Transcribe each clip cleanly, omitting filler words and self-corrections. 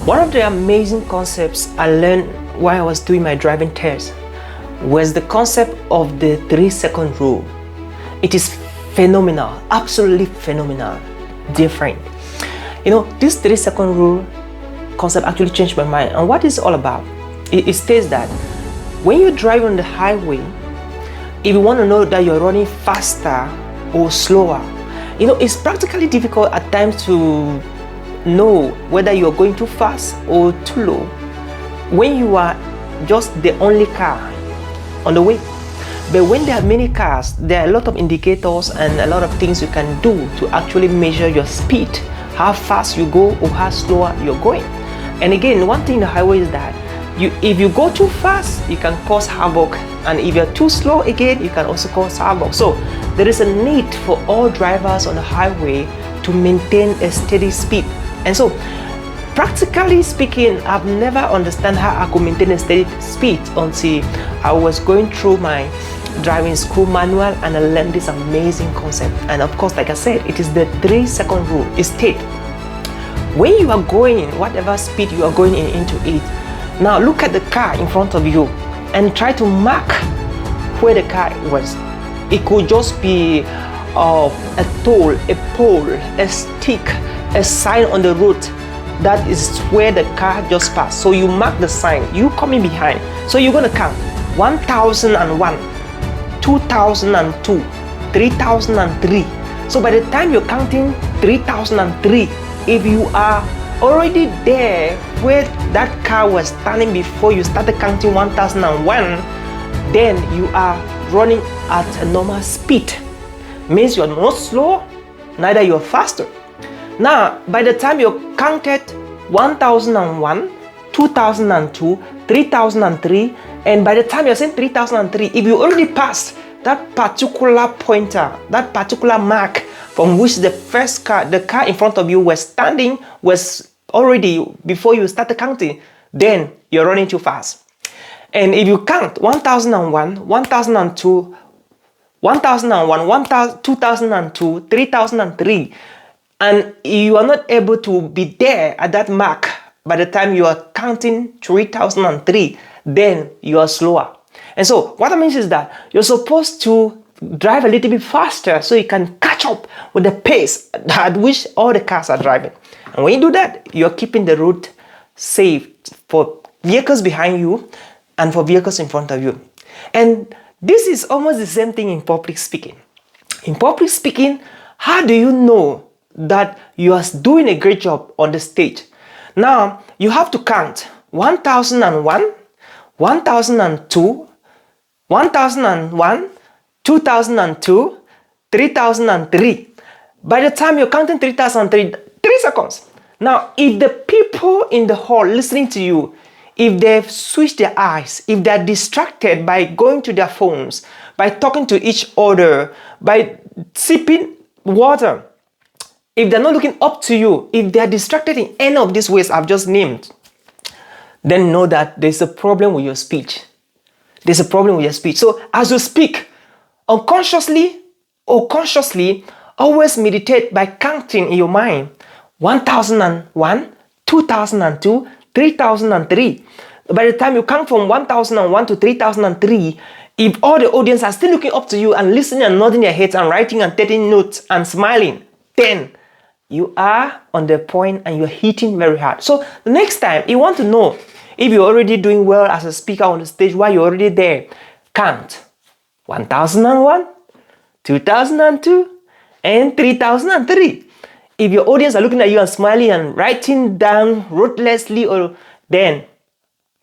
One of the amazing concepts I learned while I was doing my driving test was the concept of the 3-second rule. It is phenomenal, absolutely phenomenal, different. You know, this 3-second rule concept actually changed my mind. And what it's all about, it states that when you drive on the highway, if you want to know that you're running faster or slower, you know, it's practically difficult at times to know whether you're going too fast or too low when you are just the only car on the way. But when there are many cars, there are a lot of indicators and a lot of things you can do to actually measure your speed, how fast you go or how slower you're going. And again, one thing in the highway is that if you go too fast, you can cause havoc, and if you're too slow again, you can also cause havoc. So there is a need for all drivers on the highway to maintain a steady speed. And so, practically speaking, I've never understood how I could maintain a steady speed until I was going through my driving school manual and I learned this amazing concept. And of course, like I said, it is the 3-second rule. It states, when you are going, whatever speed you are going into it, now look at the car in front of you and try to mark where the car was. It could just be a tool, a pole, a stick, a sign on the road. That is where the car just passed. So you mark the sign, you coming behind. So you're going to count 1001, 2002, 3003. So by the time you're counting 3003, if you are already there where that car was standing before you started counting 1001, then you are running at a normal speed. Means you're not slow, neither you're faster. Now, by the time you counted 1001, 2002, 3003, and by the time you're saying 3003, if you already passed that particular pointer, that particular mark from which the first car, the car in front of you was standing, was already before you started counting, then you're running too fast. And if you count 1001, 1002, 1001, 2002, 3003, and you are not able to be there at that mark by the time you are counting 3003, then you are slower. And so what that means is that you're supposed to drive a little bit faster so you can catch up with the pace at which all the cars are driving. And when you do that, you're keeping the road safe for vehicles behind you and for vehicles in front of you. And this is almost the same thing in public speaking. In public speaking, how do you know that you are doing a great job on the stage? Now, you have to count 1001, 1002, 1001, 2002, 3003. By the time you're counting 3003, 3 seconds. Now, if the people in the hall listening to you, if they've switched their eyes, if they're distracted by going to their phones, by talking to each other, by sipping water, if they're not looking up to you, if they're distracted in any of these ways I've just named, then know that there's a problem with your speech. There's a problem with your speech. So as you speak, unconsciously or consciously, always meditate by counting in your mind 1001, 2002, 3003. By the time you count from 1001 to 3003, if all the audience are still looking up to you and listening and nodding their heads and writing and taking notes and smiling, then you are on the point and you're hitting very hard. So the next time you want to know if you're already doing well as a speaker on the stage while you're already there, count 1001, 2002, and 3003. If your audience are looking at you and smiling and writing down ruthlessly, or then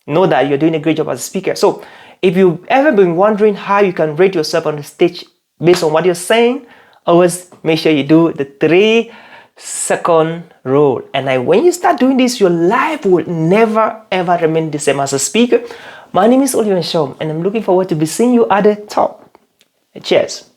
know that you're doing a great job as a speaker. So if you've ever been wondering how you can rate yourself on the stage based on what you're saying, always make sure you do the 3-second rule. And when you start doing this, your life will never ever remain the same as a speaker. My name is Oliver Nshom, and I'm looking forward to be seeing you at the top. Cheers.